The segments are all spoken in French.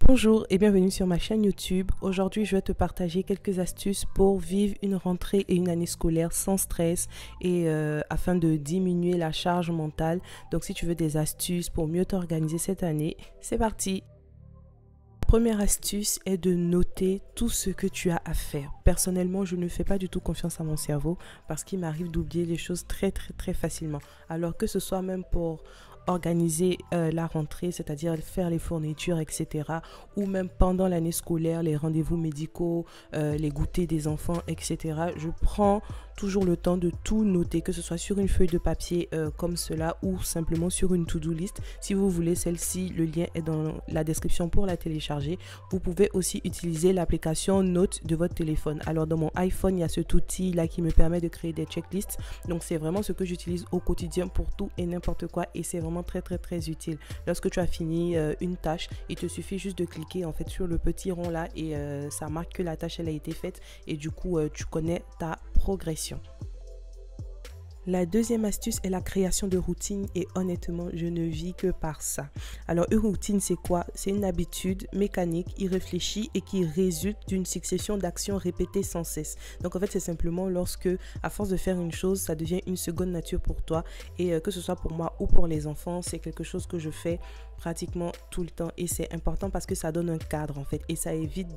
Bonjour et bienvenue sur ma chaîne YouTube. Aujourd'hui, je vais te partager quelques astuces pour vivre une rentrée et une année scolaire sans stress et afin de diminuer la charge mentale. Donc, si tu veux des astuces pour mieux t'organiser cette année, c'est parti! La première astuce est de noter tout ce que tu as à faire. Personnellement, je ne fais pas du tout confiance à mon cerveau parce qu'il m'arrive d'oublier les choses très facilement. Alors que ce soit même pour organiser la rentrée, c'est-à-dire faire les fournitures, etc. Ou même pendant l'année scolaire, les rendez-vous médicaux, les goûters des enfants, etc. Je prends toujours le temps de tout noter, que ce soit sur une feuille de papier comme cela ou simplement sur une to-do list. Si vous voulez celle-ci, le lien est dans la description pour la télécharger. Vous pouvez aussi utiliser l'application Notes de votre téléphone. Alors dans mon iPhone, il y a cet outil là qui me permet de créer des checklists. Donc c'est vraiment ce que j'utilise au quotidien pour tout et n'importe quoi et c'est vraiment très utile. Lorsque tu as fini une tâche, il te suffit juste de cliquer en fait sur le petit rond là et ça marque que la tâche elle a été faite et du coup tu connais ta progression. La deuxième astuce est la création de routines et honnêtement, je ne vis que par ça. Alors, une routine, c'est quoi? C'est une habitude mécanique, irréfléchie et qui résulte d'une succession d'actions répétées sans cesse. Donc, en fait, c'est simplement lorsque, à force de faire une chose, ça devient une seconde nature pour toi et que ce soit pour moi ou pour les enfants, c'est quelque chose que je fais pratiquement tout le temps et c'est important parce que ça donne un cadre en fait et ça évite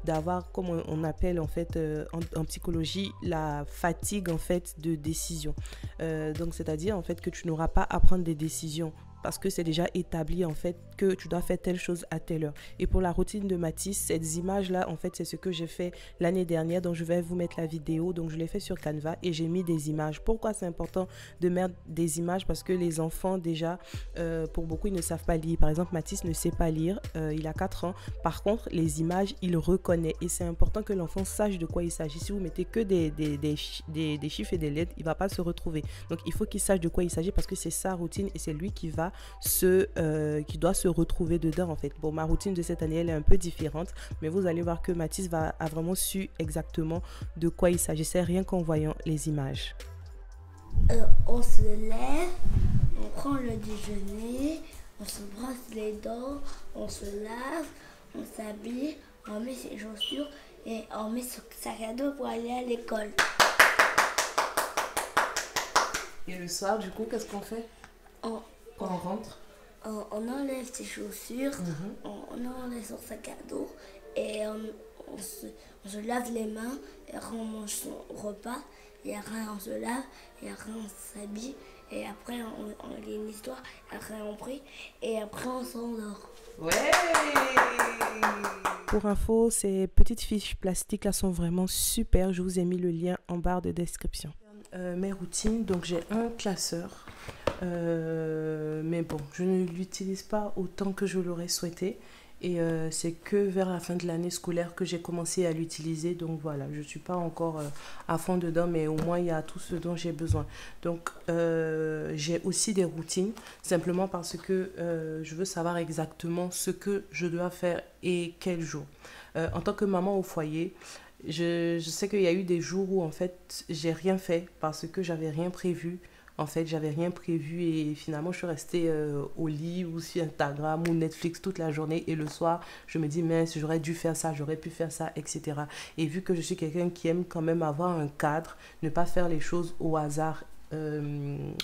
d'avoir comme on appelle en fait en psychologie la fatigue en fait de décision. Donc c'est-à-dire en fait que tu n'auras pas à prendre des décisions parce que c'est déjà établi en fait que tu dois faire telle chose à telle heure. Et pour la routine de Mathis, ces images-là, en fait, c'est ce que j'ai fait l'année dernière. Donc, je vais vous mettre la vidéo. Donc, je l'ai fait sur Canva et j'ai mis des images. Pourquoi c'est important de mettre des images? Parce que les enfants, déjà, pour beaucoup, ils ne savent pas lire. Par exemple, Mathis ne sait pas lire. Il a 4 ans. Par contre, les images, il reconnaît. Et c'est important que l'enfant sache de quoi il s'agit. Si vous mettez que des chiffres et des lettres, il ne va pas se retrouver. Donc, il faut qu'il sache de quoi il s'agit parce que c'est sa routine et c'est lui qui doit se retrouver dedans en fait. Bon, ma routine de cette année elle est un peu différente, mais vous allez voir que Mathis a vraiment su exactement de quoi il s'agissait rien qu'en voyant les images. On se lève, on prend le déjeuner, on se brosse les dents, on se lave, on s'habille, on met ses chaussures et on met son sac à dos pour aller à l'école. Et le soir, du coup, qu'est-ce qu'on fait quand on rentre? On enlève ses chaussures, on enlève son sac à dos et on se lave les mains et après on mange son repas et après on se lave et après on s'habille et après on lit une histoire et après on prie et après on s'endort. Ouais! Pour info, ces petites fiches plastiques là sont vraiment super. Je vous ai mis le lien en barre de description. Mes routines, donc j'ai un classeur. Mais bon, je ne l'utilise pas autant que je l'aurais souhaité et c'est que vers la fin de l'année scolaire que j'ai commencé à l'utiliser, donc voilà, je ne suis pas encore à fond dedans, mais au moins il y a tout ce dont j'ai besoin. Donc j'ai aussi des routines simplement parce que je veux savoir exactement ce que je dois faire et quel jour. En tant que maman au foyer, je sais qu'il y a eu des jours où en fait j'ai rien fait parce que j'avais rien prévu. En fait, j'avais rien prévu et finalement, je suis restée au lit ou sur Instagram ou Netflix toute la journée. Et le soir, je me dis, mince, j'aurais dû faire ça, j'aurais pu faire ça, etc. Et vu que je suis quelqu'un qui aime quand même avoir un cadre, ne pas faire les choses au hasard.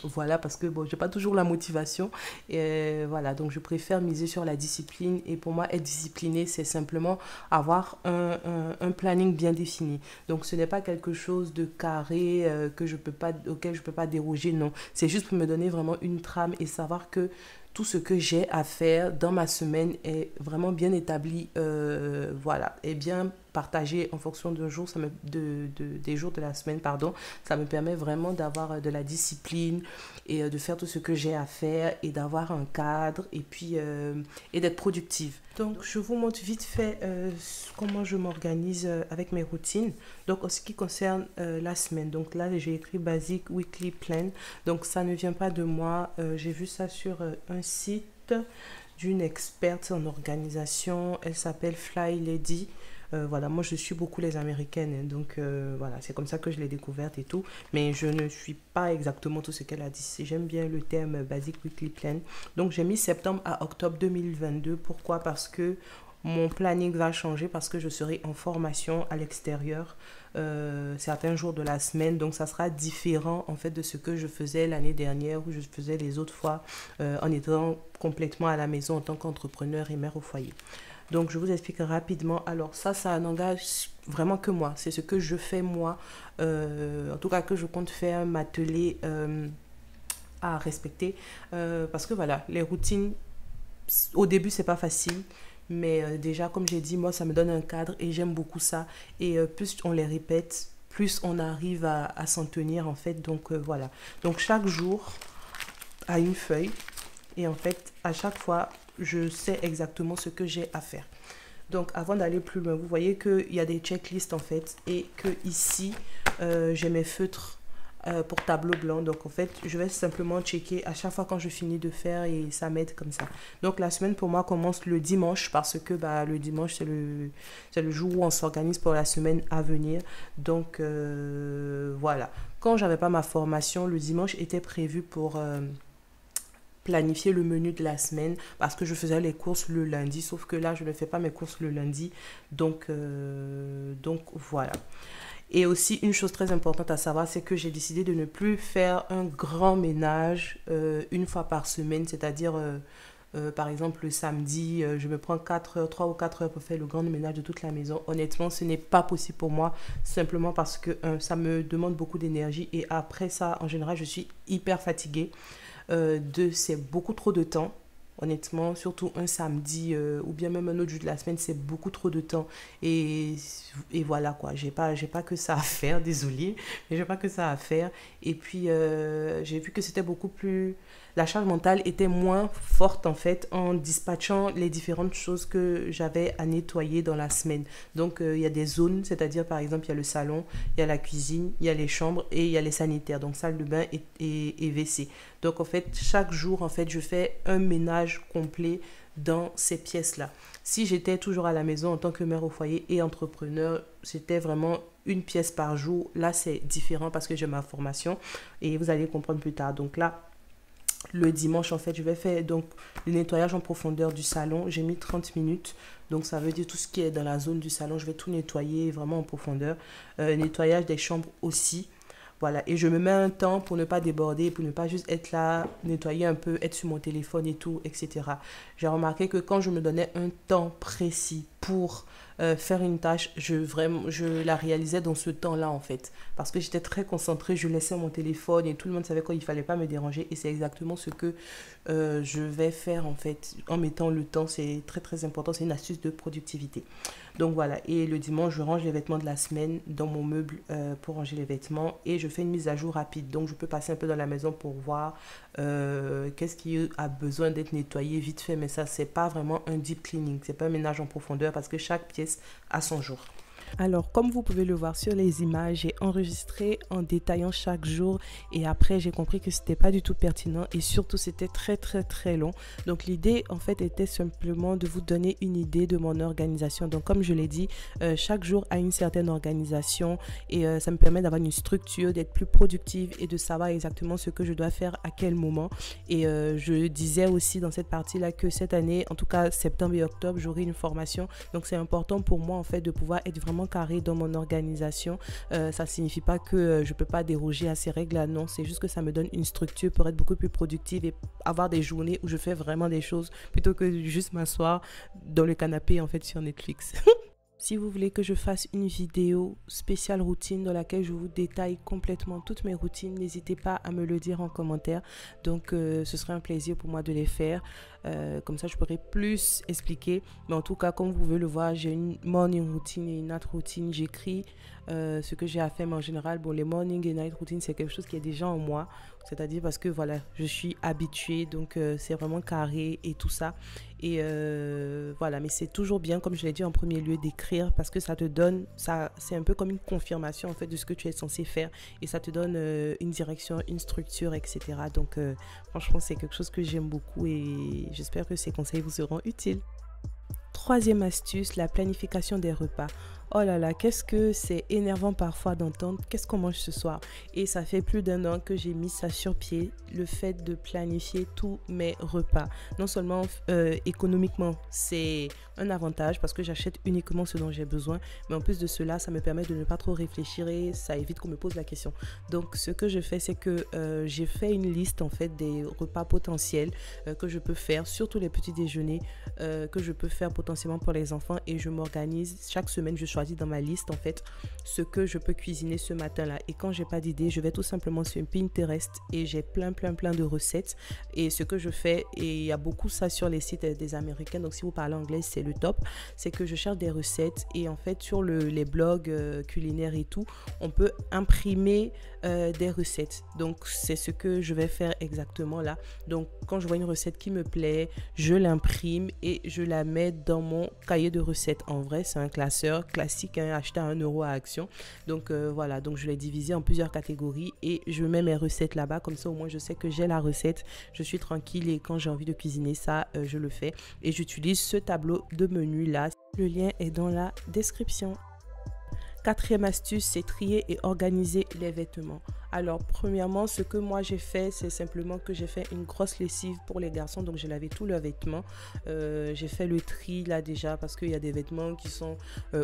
Voilà, parce que bon, j'ai pas toujours la motivation et voilà, donc je préfère miser sur la discipline et pour moi être discipliné c'est simplement avoir un planning bien défini. Donc ce n'est pas quelque chose de carré auquel je peux pas déroger, non, c'est juste pour me donner vraiment une trame et savoir que tout ce que j'ai à faire dans ma semaine est vraiment bien établi, voilà, et bien partagé en fonction des jours de la semaine, pardon. Ça me permet vraiment d'avoir de la discipline et de faire tout ce que j'ai à faire et d'avoir un cadre et puis et d'être productive. Donc, je vous montre vite fait comment je m'organise avec mes routines. Donc, en ce qui concerne la semaine, donc là, j'ai écrit Basic Weekly Plan. Donc, ça ne vient pas de moi. J'ai vu ça sur un site d'une experte en organisation. Elle s'appelle Fly Lady. Voilà, moi je suis beaucoup les américaines, hein, donc voilà, c'est comme ça que je l'ai découverte et tout, mais je ne suis pas exactement tout ce qu'elle a dit. J'aime bien le terme Basic Weekly Plan. Donc j'ai mis septembre à octobre 2022. Pourquoi? Parce que mon planning va changer parce que je serai en formation à l'extérieur certains jours de la semaine. Donc, ça sera différent en fait de ce que je faisais l'année dernière ou je faisais les autres fois en étant complètement à la maison en tant qu'entrepreneur et mère au foyer. Donc, je vous explique rapidement. Alors, ça n'engage vraiment que moi. C'est ce que je fais moi. En tout cas, que je compte faire m'atteler à respecter. Parce que voilà, les routines, au début, c'est pas facile. Mais déjà, comme j'ai dit, moi, ça me donne un cadre et j'aime beaucoup ça. Et plus on les répète, plus on arrive à s'en tenir, en fait. Donc, voilà. Donc, chaque jour a une feuille. Et en fait, à chaque fois, je sais exactement ce que j'ai à faire. Donc, avant d'aller plus loin, vous voyez qu'il y a des checklists, en fait. Et que ici, j'ai mes feutres pour tableau blanc. Donc, en fait, je vais simplement checker à chaque fois quand je finis de faire et ça m'aide comme ça. Donc, la semaine, pour moi, commence le dimanche parce que le dimanche, c'est le jour où on s'organise pour la semaine à venir. Donc, voilà. Quand j'avais pas ma formation, le dimanche était prévu pour planifier le menu de la semaine parce que je faisais les courses le lundi, sauf que là je ne fais pas mes courses le lundi, donc voilà. Et aussi une chose très importante à savoir, c'est que j'ai décidé de ne plus faire un grand ménage une fois par semaine, c'est-à-dire par exemple le samedi, je me prends 3 ou 4 heures pour faire le grand ménage de toute la maison. Honnêtement, ce n'est pas possible pour moi, simplement parce que ça me demande beaucoup d'énergie et après ça, en général, je suis hyper fatiguée. C'est beaucoup trop de temps, honnêtement, surtout un samedi ou bien même un autre jour de la semaine, c'est beaucoup trop de temps et voilà quoi, j'ai pas que ça à faire, désolée, mais j'ai pas que ça à faire. Et puis j'ai vu que c'était beaucoup plus, la charge mentale était moins forte en fait en dispatchant les différentes choses que j'avais à nettoyer dans la semaine. Donc il y a des zones, c'est-à-dire par exemple il y a le salon, il y a la cuisine, il y a les chambres et il y a les sanitaires, donc salle de bain et WC. Donc en fait chaque jour en fait je fais un ménage complet dans ces pièces-là. Si j'étais toujours à la maison en tant que mère au foyer et entrepreneur, c'était vraiment une pièce par jour. Là c'est différent parce que j'ai ma formation et vous allez comprendre plus tard. Donc là, le dimanche, en fait, je vais faire donc le nettoyage en profondeur du salon. J'ai mis 30 minutes. Donc, ça veut dire tout ce qui est dans la zone du salon. Je vais tout nettoyer vraiment en profondeur. Nettoyage des chambres aussi. Voilà. Et je me mets un temps pour ne pas déborder, pour ne pas juste être là, nettoyer un peu, être sur mon téléphone et tout, etc. J'ai remarqué que quand je me donnais un temps précis pour faire une tâche, je la réalisais dans ce temps-là en fait. Parce que j'étais très concentrée, je laissais mon téléphone et tout le monde savait qu'il ne fallait pas me déranger. Et c'est exactement ce que je vais faire en fait en mettant le temps. C'est très très important, c'est une astuce de productivité. Donc voilà, et le dimanche, je range les vêtements de la semaine dans mon meuble pour ranger les vêtements et je fais une mise à jour rapide. Donc je peux passer un peu dans la maison pour voir qu'est-ce qui a besoin d'être nettoyé vite fait. Mais ça, c'est pas vraiment un deep cleaning, c'est pas un ménage en profondeur parce que chaque pièce a son jour. Alors, comme vous pouvez le voir sur les images, j'ai enregistré en détaillant chaque jour et après, j'ai compris que c'était pas du tout pertinent et surtout, c'était très, très, très long. Donc, l'idée, en fait, était simplement de vous donner une idée de mon organisation. Donc, comme je l'ai dit, chaque jour a une certaine organisation et ça me permet d'avoir une structure, d'être plus productive et de savoir exactement ce que je dois faire à quel moment. Et je disais aussi dans cette partie-là que cette année, en tout cas septembre et octobre, j'aurai une formation. Donc, c'est important pour moi, en fait, de pouvoir être vraiment carré dans mon organisation. Ça signifie pas que je peux pas déroger à ces règles-là, non, c'est juste que ça me donne une structure pour être beaucoup plus productive et avoir des journées où je fais vraiment des choses plutôt que juste m'asseoir dans le canapé en fait sur Netflix. Si vous voulez que je fasse une vidéo spéciale routine dans laquelle je vous détaille complètement toutes mes routines, n'hésitez pas à me le dire en commentaire. Donc, ce serait un plaisir pour moi de les faire. Comme ça, je pourrais plus expliquer. Mais en tout cas, comme vous pouvez le voir, j'ai une morning routine et une night routine. J'écris ce que j'ai à faire, mais en général, bon, les morning et night routine, c'est quelque chose qui est déjà en moi. C'est-à-dire parce que, voilà, je suis habituée. Donc, c'est vraiment carré et tout ça. Et voilà, mais c'est toujours bien, comme je l'ai dit en premier lieu, d'écrire parce que ça te donne, c'est un peu comme une confirmation en fait de ce que tu es censé faire et ça te donne une direction, une structure, etc. Donc franchement, c'est quelque chose que j'aime beaucoup et j'espère que ces conseils vous seront utiles. Troisième astuce, la planification des repas. Oh là là, qu'est-ce que c'est énervant parfois d'entendre qu'est-ce qu'on mange ce soir. Et ça fait plus d'1 an que j'ai mis ça sur pied, le fait de planifier tous mes repas. Non seulement économiquement, c'est un avantage parce que j'achète uniquement ce dont j'ai besoin, mais en plus de cela, ça me permet de ne pas trop réfléchir et ça évite qu'on me pose la question. Donc ce que je fais, c'est que j'ai fait une liste en fait des repas potentiels que je peux faire, surtout les petits déjeuners que je peux faire potentiellement pour les enfants, et je m'organise. Chaque semaine, je choisis dans ma liste en fait ce que je peux cuisiner ce matin-là. Et quand j'ai pas d'idée, je vais tout simplement sur Pinterest et j'ai plein de recettes. Et ce que je fais, et il y a beaucoup ça sur les sites des Américains, donc si vous parlez anglais, c'est le top, c'est que je cherche des recettes et en fait sur les blogs culinaires et tout, on peut imprimer des recettes. Donc c'est ce que je vais faire exactement là. Donc quand je vois une recette qui me plaît, je l'imprime et je la mets dans mon cahier de recettes. En vrai, c'est un classeur classique, hein, acheté à 1 euro à Action. Donc voilà, donc je l'ai divisé en plusieurs catégories et je mets mes recettes là-bas. Comme ça, au moins, je sais que j'ai la recette. Je suis tranquille et quand j'ai envie de cuisiner ça, je le fais. Et j'utilise ce tableau de menu là. Le lien est dans la description. Quatrième astuce, c'est trier et organiser les vêtements. Alors, premièrement, ce que moi j'ai fait, c'est simplement que j'ai fait une grosse lessive pour les garçons. Donc, j'ai lavé tous leurs vêtements. J'ai fait le tri là déjà parce qu'il y a des vêtements qui sont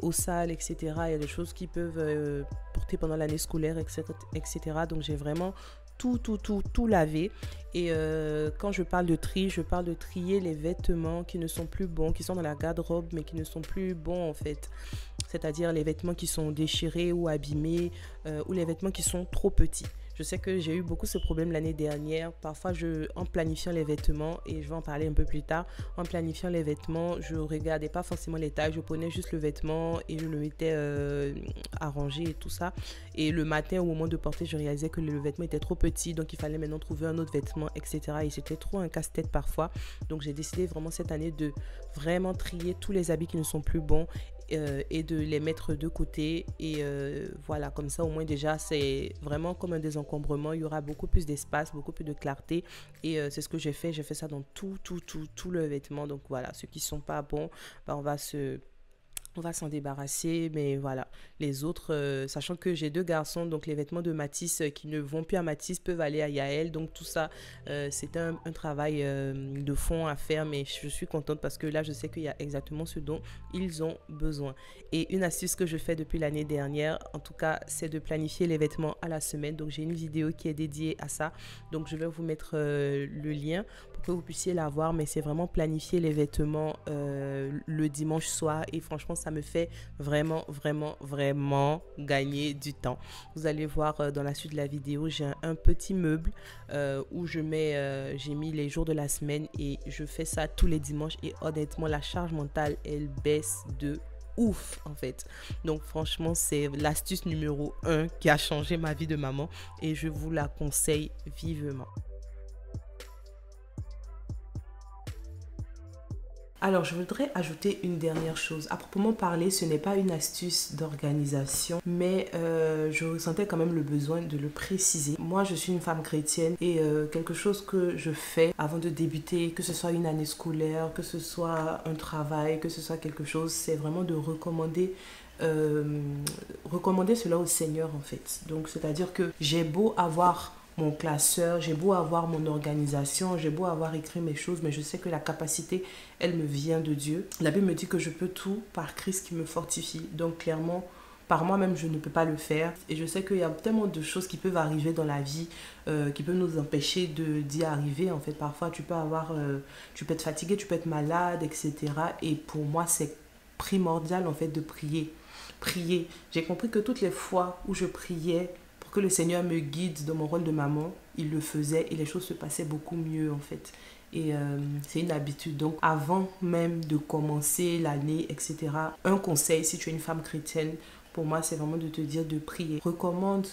au sale, etc. Il y a des choses qui peuvent porter pendant l'année scolaire, etc. Donc, j'ai vraiment tout lavé. Et quand je parle de tri, je parle de trier les vêtements qui ne sont plus bons, qui sont dans la garde-robe mais qui ne sont plus bons en fait. C'est-à-dire les vêtements qui sont déchirés ou abîmés ou les vêtements qui sont trop petits. Je sais que j'ai eu beaucoup ce problème l'année dernière. Parfois, en planifiant les vêtements, et je vais en parler un peu plus tard, en planifiant les vêtements, je ne regardais pas forcément les tailles. Je prenais juste le vêtement et je le mettais arrangé et tout ça. Et le matin, au moment de porter, je réalisais que le vêtement était trop petit. Donc, il fallait maintenant trouver un autre vêtement, etc. Et c'était trop un casse-tête parfois. Donc, j'ai décidé vraiment cette année de vraiment trier tous les habits qui ne sont plus bons et de les mettre de côté. Et voilà, comme ça au moins déjà c'est vraiment comme un désencombrement. Il y aura beaucoup plus d'espace, beaucoup plus de clarté. Et c'est ce que j'ai fait ça dans tout le vêtement. Donc voilà, ceux qui sont pas bons, on va s'en débarrasser, mais voilà. Les autres, sachant que j'ai 2 garçons, donc les vêtements de Matisse qui ne vont plus à Matisse peuvent aller à Yael. Donc tout ça, c'est un travail de fond à faire, mais je suis contente parce que là, je sais qu'il y a exactement ce dont ils ont besoin. Et une astuce que je fais depuis l'année dernière, en tout cas, c'est de planifier les vêtements à la semaine. Donc j'ai une vidéo qui est dédiée à ça. Donc je vais vous mettre le lien pour que vous puissiez la voir, mais c'est vraiment planifier les vêtements le dimanche soir. Et franchement, ça me fait vraiment gagner du temps. Vous allez voir dans la suite de la vidéo, j'ai un petit meuble où j'ai mis les jours de la semaine et je fais ça tous les dimanches et honnêtement, la charge mentale, elle baisse de ouf en fait. Donc franchement, c'est l'astuce numéro 1 qui a changé ma vie de maman et je vous la conseille vivement. Alors, je voudrais ajouter une dernière chose. À proprement parler, ce n'est pas une astuce d'organisation, mais je ressentais quand même le besoin de le préciser. Moi, je suis une femme chrétienne et quelque chose que je fais avant de débuter, que ce soit une année scolaire, que ce soit un travail, que ce soit quelque chose, c'est vraiment de recommander cela au Seigneur en fait. Donc, c'est-à-dire que j'ai beau avoir mon classeur, j'ai beau avoir mon organisation, j'ai beau avoir écrit mes choses, mais je sais que la capacité, elle me vient de Dieu. La Bible me dit que je peux tout par Christ qui me fortifie. Donc clairement, par moi-même, je ne peux pas le faire. Et je sais qu'il y a tellement de choses qui peuvent arriver dans la vie, qui peuvent nous empêcher d'y arriver. En fait, parfois, tu peux être fatigué, tu peux être malade, etc. Et pour moi, c'est primordial, en fait, de prier. Prier. J'ai compris que toutes les fois où je priais, que le Seigneur me guide dans mon rôle de maman, il le faisait et les choses se passaient beaucoup mieux en fait. Et c'est une habitude. Donc avant même de commencer l'année, etc., un conseil si tu es une femme chrétienne, pour moi, c'est vraiment de te dire de prier. Recommande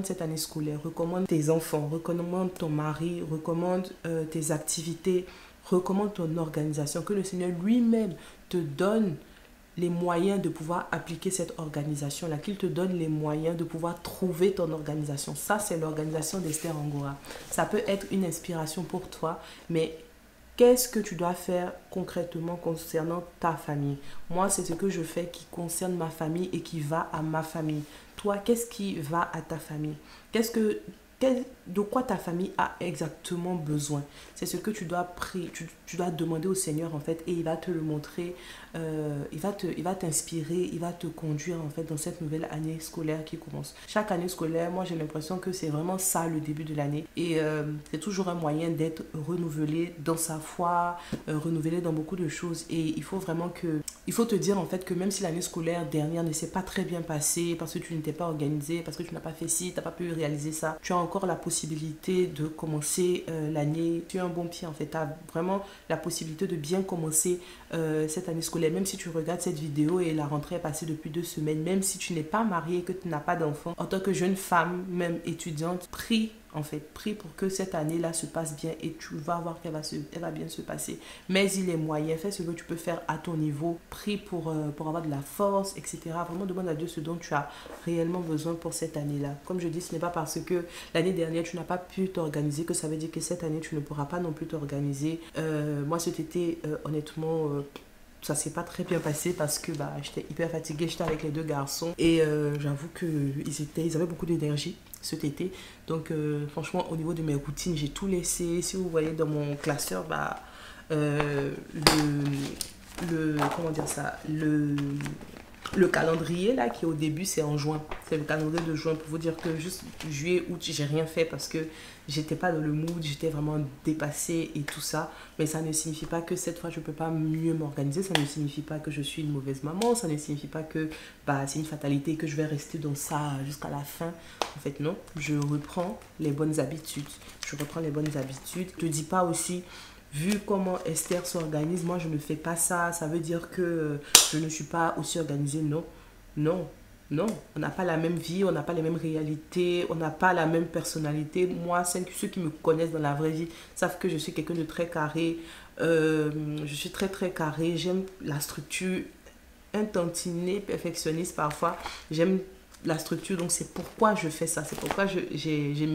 cette année scolaire, recommande tes enfants, recommande ton mari, recommande tes activités, recommande ton organisation, que le Seigneur lui-même te donne les moyens de pouvoir appliquer cette organisation-là, qu'il te donne les moyens de pouvoir trouver ton organisation. Ça, c'est l'organisation d'Esther Angora. Ça peut être une inspiration pour toi, mais Qu'est-ce que tu dois faire concrètement concernant ta famille? Moi, c'est ce que je fais qui concerne ma famille et qui va à ma famille. Toi, qu'est-ce qui va à ta famille? Qu'est-ce que de quoi ta famille a exactement besoin? C'est ce que tu dois prier, tu dois demander au Seigneur en fait, et il va te le montrer, il va t'inspirer, il va te conduire en fait dans cette nouvelle année scolaire qui commence. Chaque année scolaire, moi j'ai l'impression que c'est vraiment ça le début de l'année, et c'est toujours un moyen d'être renouvelé dans sa foi, renouvelé dans beaucoup de choses, et il faut te dire en fait que même si l'année scolaire dernière ne s'est pas très bien passée parce que tu n'étais pas organisé, parce que tu n'as pas fait ci, tu n'as pas pu réaliser ça, tu as encore la possibilité de commencer l'année sur un bon pied en fait. Tu as vraiment la possibilité de bien commencer cette année scolaire. Même si tu regardes cette vidéo et la rentrée est passée depuis 2 semaines, même si tu n'es pas marié, que tu n'as pas d'enfant, en tant que jeune femme, même étudiante, prie en fait, prie pour que cette année-là se passe bien et tu vas voir qu'elle va bien se passer. Mais il est moyen, fais ce que tu peux faire à ton niveau, prie pour avoir de la force, etc. Vraiment demande à Dieu ce dont tu as réellement besoin pour cette année-là. Comme je dis, ce n'est pas parce que l'année dernière tu n'as pas pu t'organiser que ça veut dire que cette année tu ne pourras pas non plus t'organiser. Moi cet été, honnêtement, ça s'est pas très bien passé parce que j'étais hyper fatiguée, j'étais avec les 2 garçons et j'avoue qu'ils avaient beaucoup d'énergie cet été. Donc franchement au niveau de mes routines, j'ai tout laissé. Si vous voyez dans mon classeur, comment dire ça, le calendrier là qui est au début, c'est en juin. C'est le calendrier de juin pour vous dire que juste juillet, août, j'ai rien fait parce que j'étais pas dans le mood, j'étais vraiment dépassée et tout ça. Mais ça ne signifie pas que cette fois je peux pas mieux m'organiser. Ça ne signifie pas que je suis une mauvaise maman. Ça ne signifie pas que c'est une fatalité, que je vais rester dans ça jusqu'à la fin. En fait non, je reprends les bonnes habitudes. Je reprends les bonnes habitudes. Je te dis pas aussi, vu comment Esther s'organise, moi je ne fais pas ça. Ça veut dire que je ne suis pas aussi organisée. Non, non, non. On n'a pas la même vie, on n'a pas les mêmes réalités, on n'a pas la même personnalité. Moi, ceux qui me connaissent dans la vraie vie savent que je suis quelqu'un de très carré. Je suis très très carré. J'aime la structure, un tantinet perfectionniste parfois. J'aime la structure, donc c'est pourquoi je fais ça, c'est pourquoi j'ai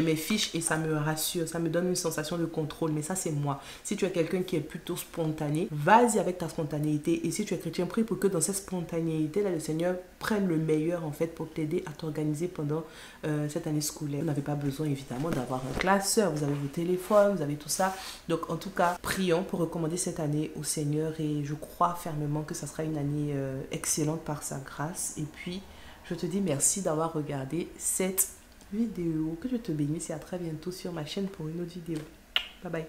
mes fiches et ça me rassure, ça me donne une sensation de contrôle. Mais ça c'est moi. Si tu es quelqu'un qui est plutôt spontané, vas-y avec ta spontanéité, et si tu es chrétien, prie pour que dans cette spontanéité là le Seigneur prenne le meilleur en fait pour t'aider à t'organiser pendant cette année scolaire. Vous n'avez pas besoin évidemment d'avoir un classeur, vous avez vos téléphones, vous avez tout ça. Donc en tout cas, prions pour recommander cette année au Seigneur, et je crois fermement que ça sera une année excellente par sa grâce. Et puis je te dis merci d'avoir regardé cette vidéo. Que Dieu te bénisse et à très bientôt sur ma chaîne pour une autre vidéo. Bye bye.